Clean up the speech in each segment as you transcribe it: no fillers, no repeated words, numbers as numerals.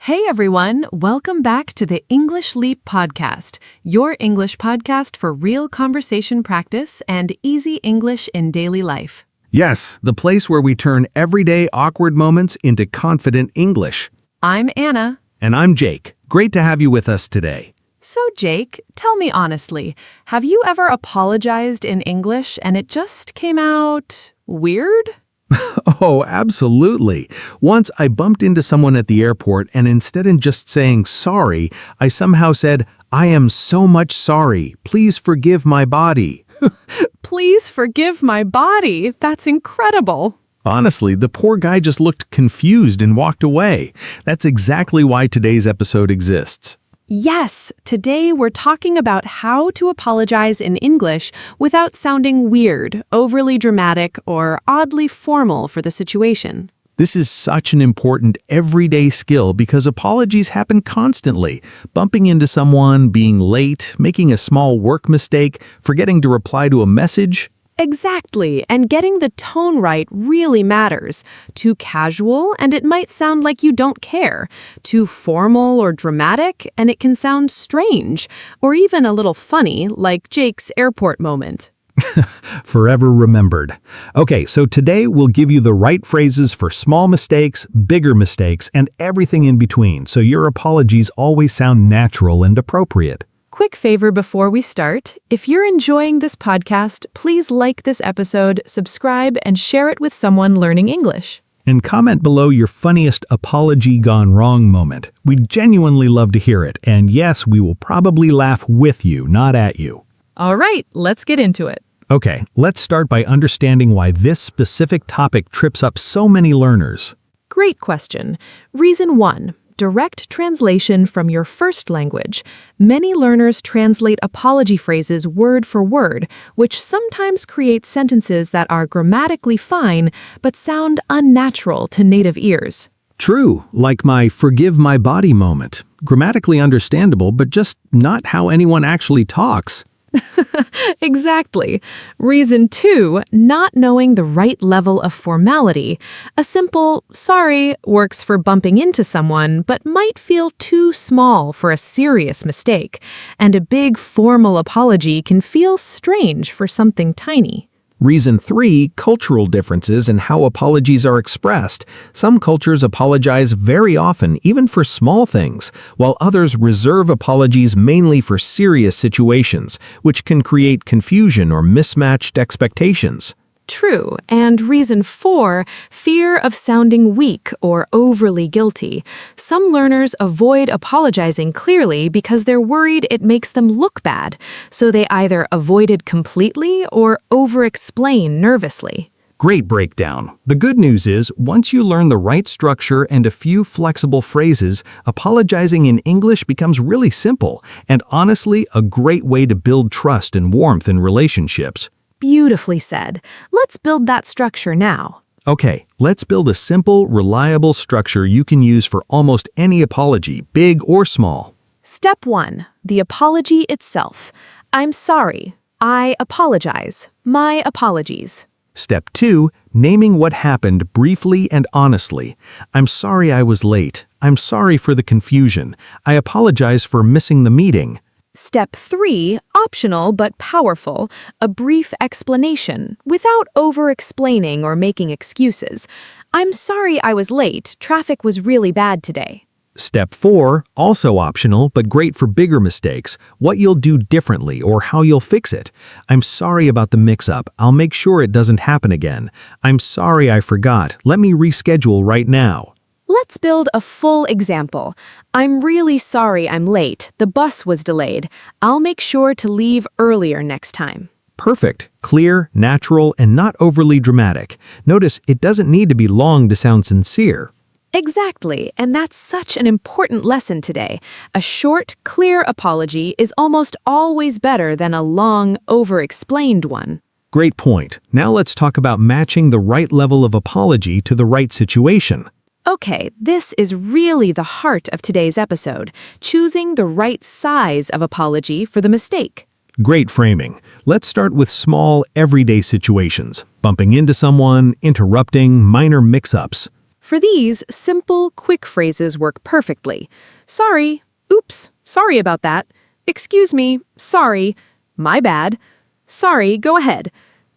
Hey everyone, welcome back to the English Leap podcast, your English podcast for real conversation practice and easy English in daily life. Yes, the place where we turn everyday awkward moments into confident English. I'm Anna. And I'm Jake. Great to have you with us today. So Jake, tell me honestly, have you ever apologized in English and it just came out weird? Oh, absolutely. Once I bumped into someone at the airport and instead of just saying sorry, I somehow said, "I am so much sorry. Please forgive my body." Please forgive my body. That's incredible. Honestly, the poor guy just looked confused and walked away. That's exactly why today's episode exists. Yes, today we're talking about how to apologize in English without sounding weird, overly dramatic, or oddly formal for the situation. This is such an important everyday skill because apologies happen constantly. Bumping into someone, being late, making a small work mistake, forgetting to reply to a message. Exactly, and getting the tone right really matters. Too casual, and it might sound like you don't care. Too formal or dramatic, and it can sound strange, or even a little funny, like Jake's airport moment. Forever remembered. Okay, so today we'll give you the right phrases for small mistakes, bigger mistakes, and everything in between, so your apologies always sound natural and appropriate. Quick favor before we start, if you're enjoying this podcast, please like this episode, subscribe, and share it with someone learning English. And comment below your funniest apology gone wrong moment. We'd genuinely love to hear it, and yes, we will probably laugh with you, not at you. All right, let's get into it. Okay, let's start by understanding why this specific topic trips up so many learners. Great question. Reason 1. Direct translation from your first language. Many learners translate apology phrases word for word, which sometimes creates sentences that are grammatically fine but sound unnatural to native ears. True, like my forgive my body moment. Grammatically understandable, but just not how anyone actually talks. Exactly. Reason 2, not knowing the right level of formality. A simple sorry works for bumping into someone, but might feel too small for a serious mistake. And a big formal apology can feel strange for something tiny. Reason 3, cultural differences in how apologies are expressed. Some cultures apologize very often, even for small things, while others reserve apologies mainly for serious situations, which can create confusion or mismatched expectations. True. And reason 4, fear of sounding weak or overly guilty. Some learners avoid apologizing clearly because they're worried it makes them look bad, so they either avoid it completely or over-explain nervously. Great breakdown. The good news is, once you learn the right structure and a few flexible phrases, apologizing in English becomes really simple and honestly a great way to build trust and warmth in relationships. Beautifully said. Let's build that structure now. Okay, let's build a simple, reliable structure you can use for almost any apology, big or small. Step 1. The apology itself. I'm sorry. I apologize. My apologies. Step 2. Naming what happened briefly and honestly. I'm sorry I was late. I'm sorry for the confusion. I apologize for missing the meeting. Step 3, optional but powerful, a brief explanation, without over-explaining or making excuses. I'm sorry I was late. Traffic was really bad today. Step 4, also optional but great for bigger mistakes, what you'll do differently or how you'll fix it. I'm sorry about the mix-up. I'll make sure it doesn't happen again. I'm sorry I forgot. Let me reschedule right now. Let's build a full example. I'm really sorry I'm late. The bus was delayed. I'll make sure to leave earlier next time. Perfect, clear, natural, and not overly dramatic. Notice it doesn't need to be long to sound sincere. Exactly, and that's such an important lesson today. A short, clear apology is almost always better than a long, over-explained one. Great point. Now let's talk about matching the right level of apology to the right situation. Okay, this is really the heart of today's episode, choosing the right size of apology for the mistake. Great framing. Let's start with small, everyday situations. Bumping into someone, interrupting, minor mix-ups. For these, simple, quick phrases work perfectly. Sorry, oops, sorry about that. Excuse me, sorry, my bad. Sorry, go ahead.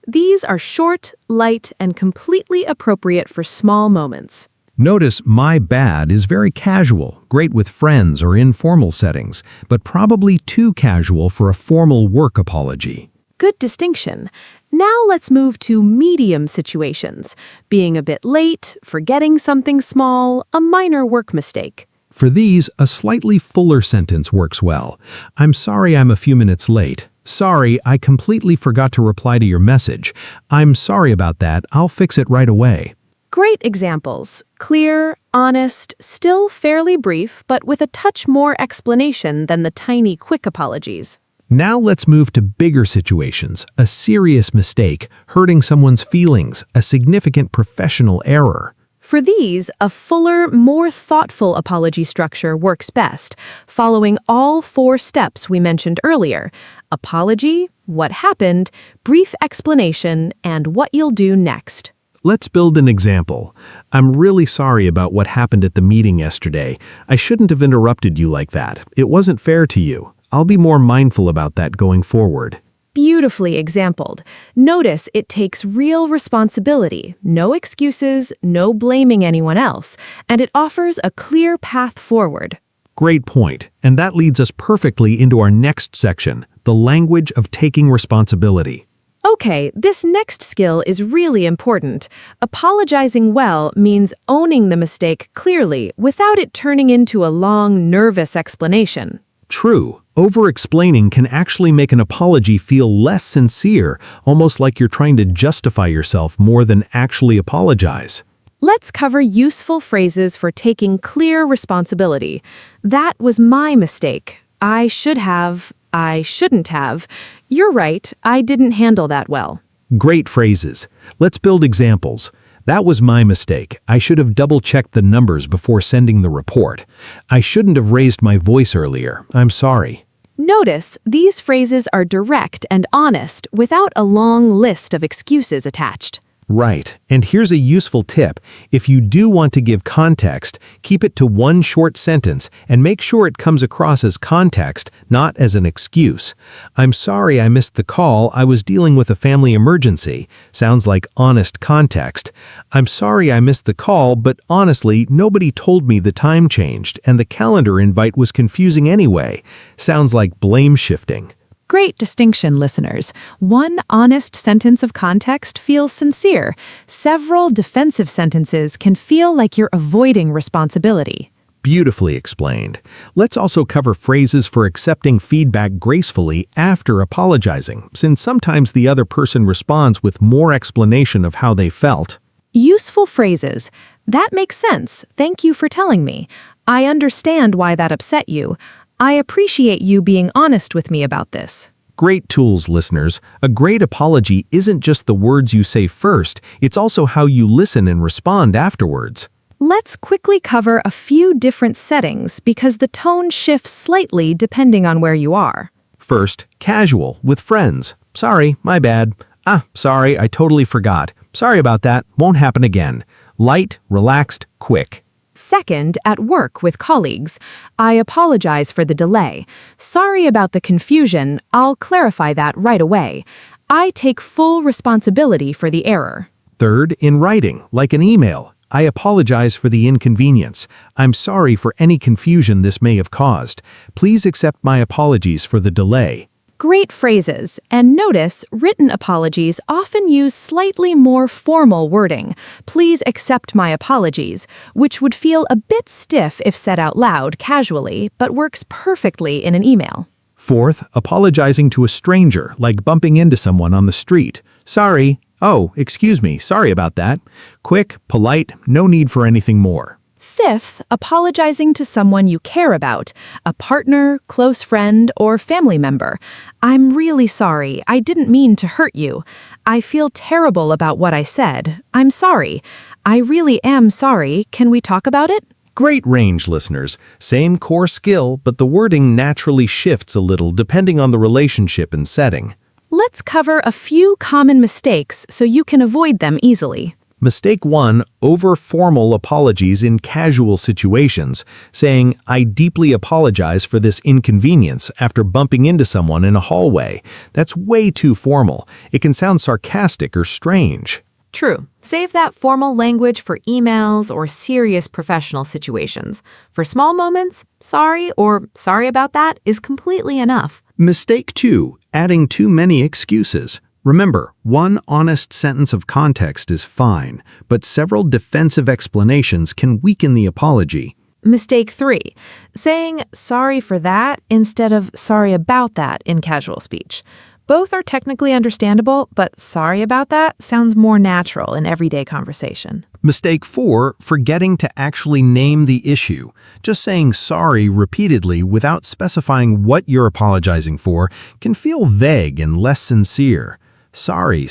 These are short, light, and completely appropriate for small moments. Notice my bad is very casual, great with friends or informal settings, but probably too casual for a formal work apology. Good distinction. Now let's move to medium situations. Being a bit late, forgetting something small, a minor work mistake. For these, a slightly fuller sentence works well. I'm sorry I'm a few minutes late. Sorry, I completely forgot to reply to your message. I'm sorry about that. I'll fix it right away. Great examples. Clear, honest, still fairly brief, but with a touch more explanation than the tiny quick apologies. Now let's move to bigger situations. A serious mistake, hurting someone's feelings, a significant professional error. For these, a fuller, more thoughtful apology structure works best, following all 4 steps we mentioned earlier: apology, what happened, brief explanation, and what you'll do next. Let's build an example. I'm really sorry about what happened at the meeting yesterday. I shouldn't have interrupted you like that. It wasn't fair to you. I'll be more mindful about that going forward. Beautifully exampled. Notice it takes real responsibility, no excuses, no blaming anyone else, and it offers a clear path forward. Great point. And that leads us perfectly into our next section, the language of taking responsibility. Okay, this next skill is really important. Apologizing well means owning the mistake clearly without it turning into a long, nervous explanation. True. Over-explaining can actually make an apology feel less sincere, almost like you're trying to justify yourself more than actually apologize. Let's cover useful phrases for taking clear responsibility. That was my mistake. I should have. I shouldn't have. You're right, I didn't handle that well. Great phrases. Let's build examples. That was my mistake. I should have double-checked the numbers before sending the report. I shouldn't have raised my voice earlier. I'm sorry. Notice, these phrases are direct and honest without a long list of excuses attached. Right. And here's a useful tip. If you do want to give context, keep it to one short sentence and make sure it comes across as context, not as an excuse. I'm sorry I missed the call. I was dealing with a family emergency. Sounds like honest context. I'm sorry I missed the call, but honestly, nobody told me the time changed and the calendar invite was confusing anyway. Sounds like blame shifting. Great distinction, listeners. One honest sentence of context feels sincere. Several defensive sentences can feel like you're avoiding responsibility. Beautifully explained. Let's also cover phrases for accepting feedback gracefully after apologizing, since sometimes the other person responds with more explanation of how they felt. Useful phrases. That makes sense. Thank you for telling me. I understand why that upset you. I appreciate you being honest with me about this. Great tools, listeners. A great apology isn't just the words you say first, it's also how you listen and respond afterwards. Let's quickly cover a few different settings because the tone shifts slightly depending on where you are. First, casual, with friends. Sorry, my bad. Sorry, I totally forgot. Sorry about that, won't happen again. Light, relaxed, quick. Second, at work with colleagues. I apologize for the delay. Sorry about the confusion. I'll clarify that right away. I take full responsibility for the error. Third, in writing, like an email. I apologize for the inconvenience. I'm sorry for any confusion this may have caused. Please accept my apologies for the delay. Great phrases, and notice written apologies often use slightly more formal wording. Please accept my apologies, which would feel a bit stiff if said out loud casually, but works perfectly in an email. Fourth, apologizing to a stranger, like bumping into someone on the street. Sorry. Oh, excuse me, sorry about that. Quick, polite, no need for anything more. Fifth, apologizing to someone you care about, a partner, close friend, or family member. I'm really sorry. I didn't mean to hurt you. I feel terrible about what I said. I'm sorry. I really am sorry. Can we talk about it? Great range, listeners. Same core skill, but the wording naturally shifts a little depending on the relationship and setting. Let's cover a few common mistakes so you can avoid them easily. Mistake 1, over-formal apologies in casual situations, saying, "I deeply apologize for this inconvenience" after bumping into someone in a hallway. That's way too formal. It can sound sarcastic or strange. True. Save that formal language for emails or serious professional situations. For small moments, sorry or sorry about that is completely enough. Mistake 2, adding too many excuses. Remember, one honest sentence of context is fine, but several defensive explanations can weaken the apology. Mistake 3, saying sorry for that instead of sorry about that in casual speech. Both are technically understandable, but sorry about that sounds more natural in everyday conversation. Mistake 4, forgetting to actually name the issue. Just saying sorry repeatedly without specifying what you're apologizing for can feel vague and less sincere. Sorry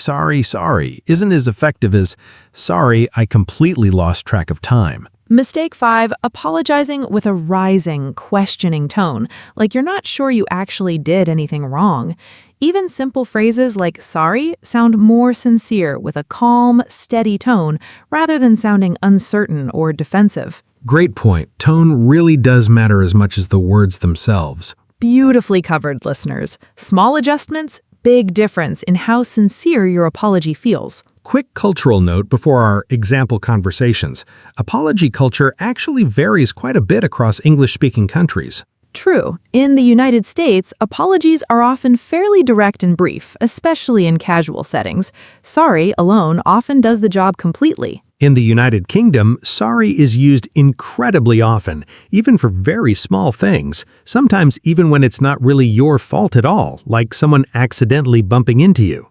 isn't as effective as sorry, I completely lost track of time. Mistake 5, apologizing with a rising, questioning tone, like you're not sure you actually did anything wrong. Even simple phrases like sorry sound more sincere with a calm, steady tone rather than sounding uncertain or defensive. Great point. Tone really does matter as much as the words themselves. Beautifully covered, listeners. Small adjustments, big difference in how sincere your apology feels. Quick cultural note before our example conversations. Apology culture actually varies quite a bit across English-speaking countries. True. In the United States, apologies are often fairly direct and brief, especially in casual settings. Sorry alone often does the job completely. In the United Kingdom, sorry is used incredibly often, even for very small things, sometimes even when it's not really your fault at all, like someone accidentally bumping into you.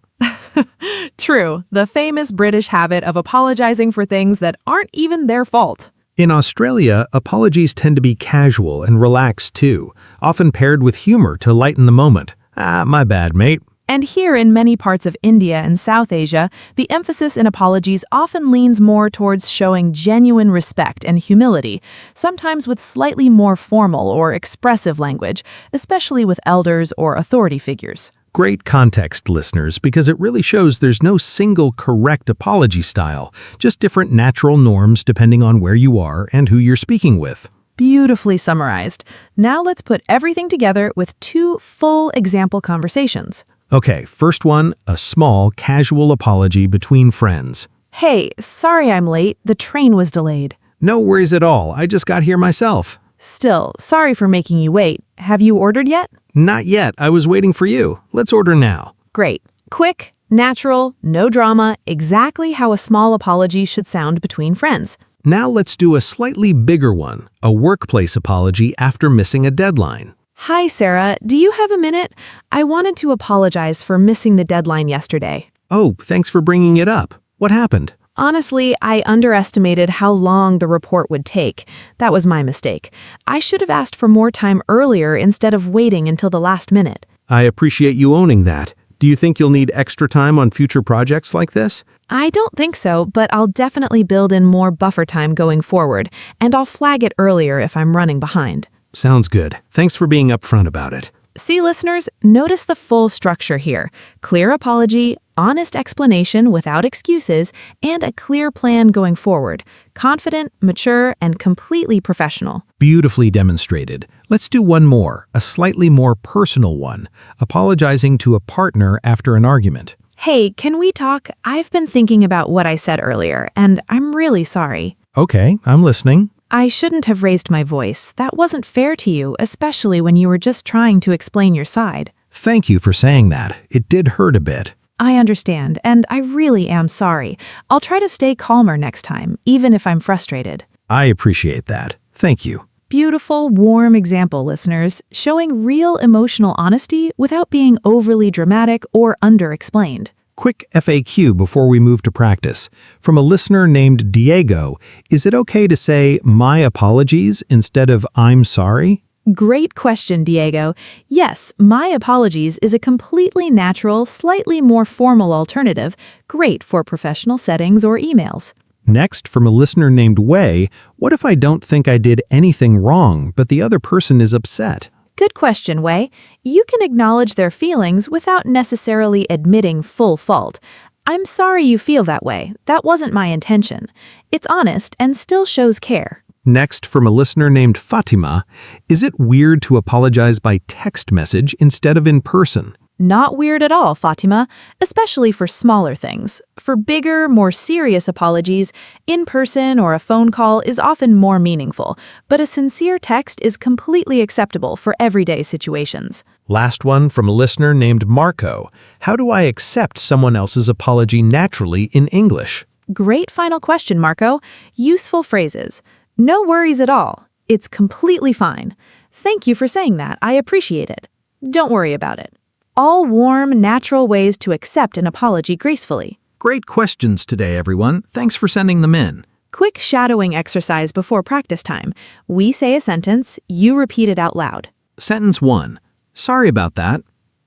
True, the famous British habit of apologizing for things that aren't even their fault. In Australia, apologies tend to be casual and relaxed too, often paired with humor to lighten the moment. "Ah, my bad, mate." And here in many parts of India and South Asia, the emphasis in apologies often leans more towards showing genuine respect and humility, sometimes with slightly more formal or expressive language, especially with elders or authority figures. Great context, listeners, because it really shows there's no single correct apology style, just different natural norms depending on where you are and who you're speaking with. Beautifully summarized. Now let's put everything together with 2 full example conversations. Okay, first one, a small, casual apology between friends. Hey, sorry I'm late. The train was delayed. No worries at all, I just got here myself. Still, sorry for making you wait. Have you ordered yet? Not yet, I was waiting for you. Let's order now. Great. Quick, natural, no drama, exactly how a small apology should sound between friends. Now let's do a slightly bigger one, a workplace apology after missing a deadline. Hi, Sarah. Do you have a minute? I wanted to apologize for missing the deadline yesterday. Oh, thanks for bringing it up. What happened? Honestly, I underestimated how long the report would take. That was my mistake. I should have asked for more time earlier instead of waiting until the last minute. I appreciate you owning that. Do you think you'll need extra time on future projects like this? I don't think so, but I'll definitely build in more buffer time going forward, and I'll flag it earlier if I'm running behind. Sounds good. Thanks for being upfront about it. See, listeners, notice the full structure here. Clear apology, honest explanation without excuses, and a clear plan going forward. Confident, mature, and completely professional. Beautifully demonstrated. Let's do one more, a slightly more personal one, apologizing to a partner after an argument. Hey, can we talk? I've been thinking about what I said earlier, and I'm really sorry. Okay, I'm listening. I shouldn't have raised my voice. That wasn't fair to you, especially when you were just trying to explain your side. Thank you for saying that. It did hurt a bit. I understand, and I really am sorry. I'll try to stay calmer next time, even if I'm frustrated. I appreciate that. Thank you. Beautiful, warm example, listeners, showing real emotional honesty without being overly dramatic or under-explained. Quick FAQ before we move to practice. From a listener named Diego, is it okay to say, "my apologies" instead of "I'm sorry"? Great question, Diego. Yes, my apologies is a completely natural, slightly more formal alternative, great for professional settings or emails. Next, from a listener named Wei, what if I don't think I did anything wrong, but the other person is upset? Good question, Wei. You can acknowledge their feelings without necessarily admitting full fault. I'm sorry you feel that way. That wasn't my intention. It's honest and still shows care. Next, from a listener named Fatima, is it weird to apologize by text message instead of in person? Not weird at all, Fatima, especially for smaller things. For bigger, more serious apologies, in person or a phone call is often more meaningful, but a sincere text is completely acceptable for everyday situations. Last one from a listener named Marco. How do I accept someone else's apology naturally in English? Great final question, Marco. Useful phrases. No worries at all. It's completely fine. Thank you for saying that. I appreciate it. Don't worry about it. All warm, natural ways to accept an apology gracefully. Great questions today, everyone. Thanks for sending them in. Quick shadowing exercise before practice time. We say a sentence, you repeat it out loud. Sentence 1. Sorry about that.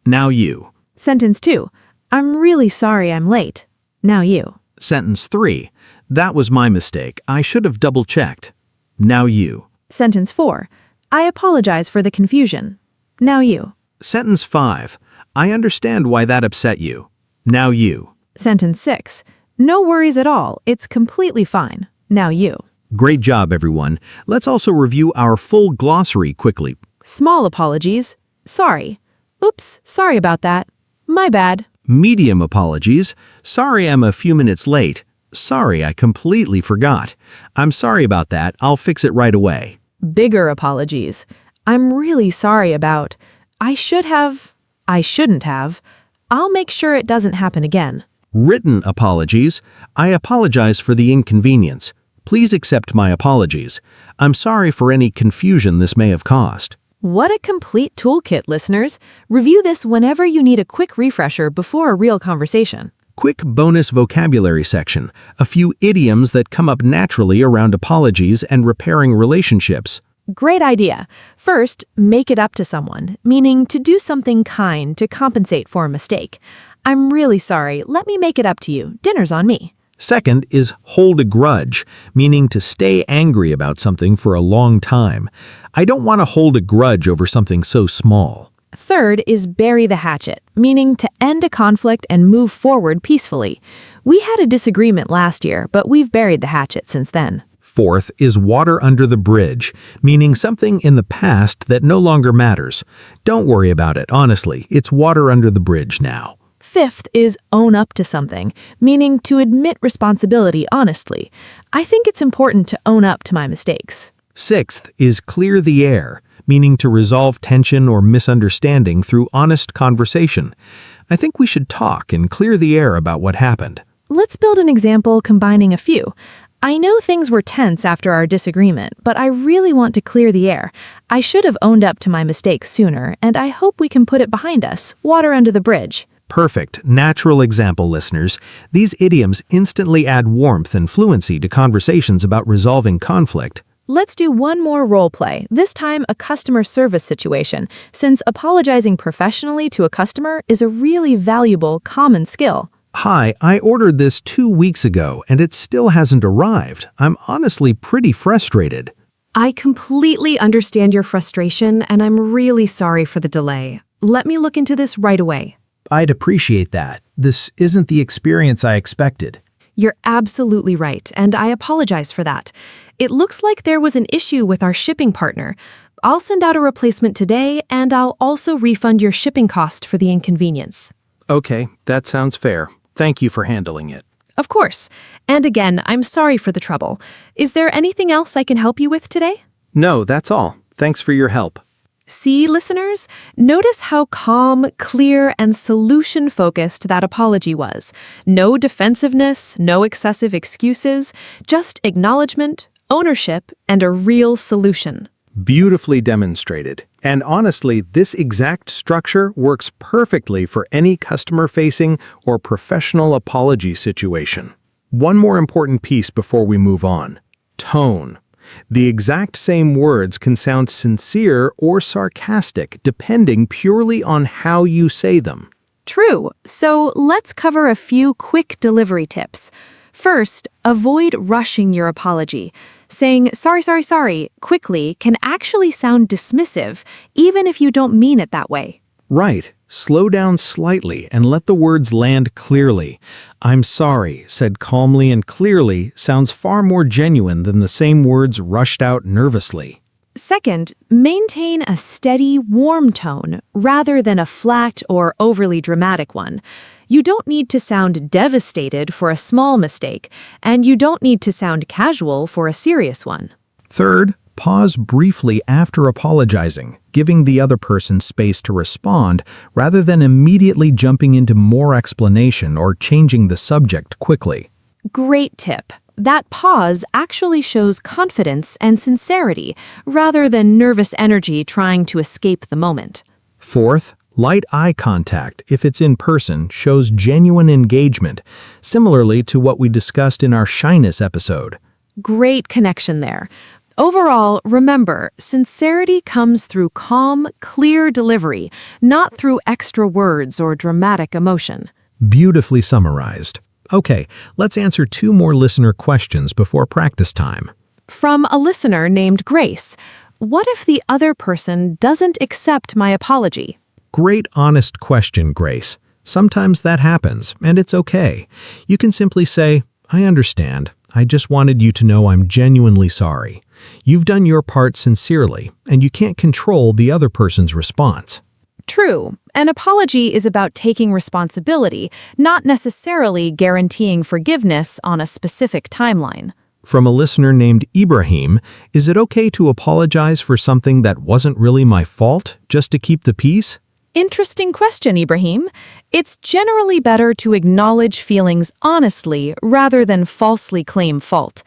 Now you. Sentence 2. I'm really sorry I'm late. Now you. Sentence 3. That was my mistake. I should have double-checked. Now you. Sentence 4. I apologize for the confusion. Now you. Sentence 5. I understand why that upset you. Now you. Sentence 6. No worries at all. It's completely fine. Now you. Great job, everyone. Let's also review our full glossary quickly. Small apologies. Sorry. Oops, sorry about that. My bad. Medium apologies. Sorry I'm a few minutes late. Sorry, I completely forgot. I'm sorry about that. I'll fix it right away. Bigger apologies. I'm really sorry about. I should have. I shouldn't have. I'll make sure it doesn't happen again. Written apologies. I apologize for the inconvenience. Please accept my apologies. I'm sorry for any confusion this may have caused. What a complete toolkit, listeners. Review this whenever you need a quick refresher before a real conversation. Quick bonus vocabulary section. A few idioms that come up naturally around apologies and repairing relationships. Great idea. First, make it up to someone, meaning to do something kind to compensate for a mistake. I'm really sorry. Let me make it up to you. Dinner's on me. Second is hold a grudge, meaning to stay angry about something for a long time. I don't want to hold a grudge over something so small. Third is bury the hatchet, meaning to end a conflict and move forward peacefully. We had a disagreement last year, but we've buried the hatchet since then. Fourth is water under the bridge, meaning something in the past that no longer matters. Don't worry about it, honestly. It's water under the bridge now. Fifth is own up to something, meaning to admit responsibility honestly. I think it's important to own up to my mistakes. Sixth is clear the air, meaning to resolve tension or misunderstanding through honest conversation. I think we should talk and clear the air about what happened. Let's build an example combining a few. I know things were tense after our disagreement, but I really want to clear the air. I should have owned up to my mistakes sooner, and I hope we can put it behind us. Water under the bridge. Perfect, natural example, listeners. These idioms instantly add warmth and fluency to conversations about resolving conflict. Let's do one more role play, this time a customer service situation, since apologizing professionally to a customer is a really valuable, common skill. Hi, I ordered this 2 weeks ago and it still hasn't arrived. I'm honestly pretty frustrated. I completely understand your frustration and I'm really sorry for the delay. Let me look into this right away. I'd appreciate that. This isn't the experience I expected. You're absolutely right, and I apologize for that. It looks like there was an issue with our shipping partner. I'll send out a replacement today, and I'll also refund your shipping cost for the inconvenience. Okay, that sounds fair. Thank you for handling it. Of course. And again, I'm sorry for the trouble. Is there anything else I can help you with today? No, that's all. Thanks for your help. See, listeners? Notice how calm, clear, and solution-focused that apology was. No defensiveness, no excessive excuses, just acknowledgement, ownership, and a real solution. Beautifully demonstrated. And honestly, this exact structure works perfectly for any customer-facing or professional apology situation. One more important piece before we move on. Tone. The exact same words can sound sincere or sarcastic depending purely on how you say them. True. So let's cover a few quick delivery tips. First, avoid rushing your apology. Saying sorry quickly can actually sound dismissive, even if you don't mean it that way. Right. Slow down slightly and let the words land clearly. "I'm sorry," said calmly and clearly, sounds far more genuine than the same words rushed out nervously. Second, maintain a steady, warm tone rather than a flat or overly dramatic one. You don't need to sound devastated for a small mistake, and you don't need to sound casual for a serious one. Third, pause briefly after apologizing, giving the other person space to respond rather than immediately jumping into more explanation or changing the subject quickly. Great tip. That pause actually shows confidence and sincerity rather than nervous energy trying to escape the moment. Fourth, light eye contact, if it's in person, shows genuine engagement, similarly to what we discussed in our shyness episode. Great connection there. Overall, remember, sincerity comes through calm, clear delivery, not through extra words or dramatic emotion. Beautifully summarized. Okay, let's answer 2 more listener questions before practice time. From a listener named Grace, what if the other person doesn't accept my apology? Great honest question, Grace. Sometimes that happens, and it's okay. You can simply say, "I understand. I just wanted you to know I'm genuinely sorry." You've done your part sincerely, and you can't control the other person's response. True. An apology is about taking responsibility, not necessarily guaranteeing forgiveness on a specific timeline. From a listener named Ibrahim, is it okay to apologize for something that wasn't really my fault, just to keep the peace? Interesting question, Ibrahim. It's generally better to acknowledge feelings honestly rather than falsely claim fault.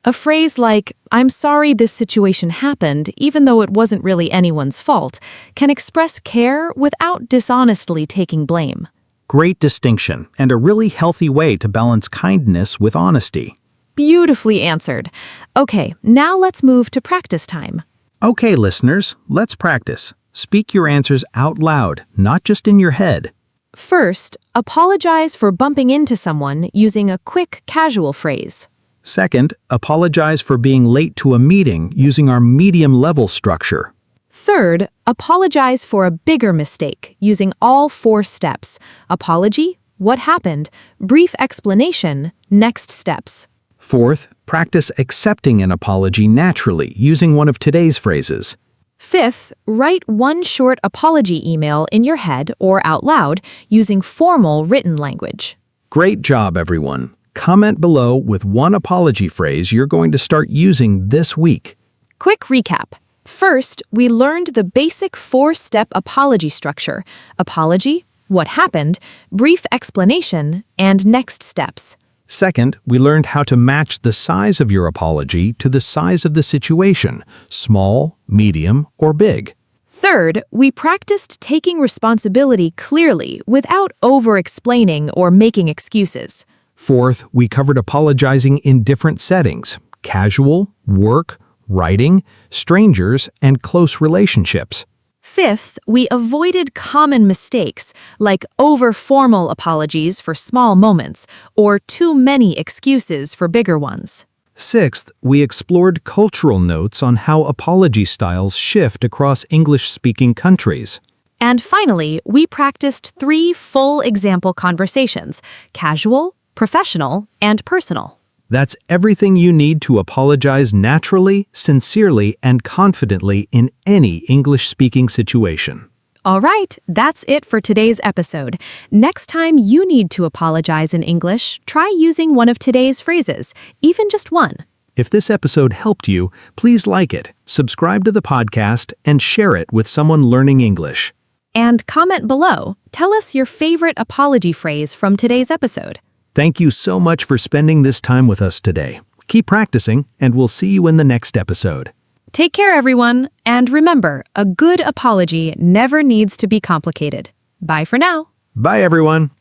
A phrase like, "I'm sorry this situation happened, even though it wasn't really anyone's fault," can express care without dishonestly taking blame. Great distinction, and a really healthy way to balance kindness with honesty. Beautifully answered. Okay, now let's move to practice time. Okay, listeners, let's practice. Speak your answers out loud, not just in your head. First, apologize for bumping into someone using a quick, casual phrase. Second, apologize for being late to a meeting using our medium-level structure. Third, apologize for a bigger mistake using all 4 steps: apology, what happened, brief explanation, next steps. Fourth, practice accepting an apology naturally using one of today's phrases. Fifth, write one short apology email in your head or out loud using formal written language. Great job, everyone. Comment below with one apology phrase you're going to start using this week. Quick recap. First, we learned the basic 4-step apology structure: apology, what happened, brief explanation, and next steps. Second, we learned how to match the size of your apology to the size of the situation, small, medium, or big. Third, we practiced taking responsibility clearly without over-explaining or making excuses. Fourth, we covered apologizing in different settings: casual, work, writing, strangers, and close relationships. Fifth, we avoided common mistakes like over-formal apologies for small moments or too many excuses for bigger ones. Sixth, we explored cultural notes on how apology styles shift across English-speaking countries. And finally, we practiced 3 full example conversations: casual, professional, and personal. That's everything you need to apologize naturally, sincerely, and confidently in any English-speaking situation. All right, that's it for today's episode. Next time you need to apologize in English, try using one of today's phrases, even just one. If this episode helped you, please like it, subscribe to the podcast, and share it with someone learning English. And comment below. Tell us your favorite apology phrase from today's episode. Thank you so much for spending this time with us today. Keep practicing, and we'll see you in the next episode. Take care, everyone, and remember, a good apology never needs to be complicated. Bye for now. Bye, everyone.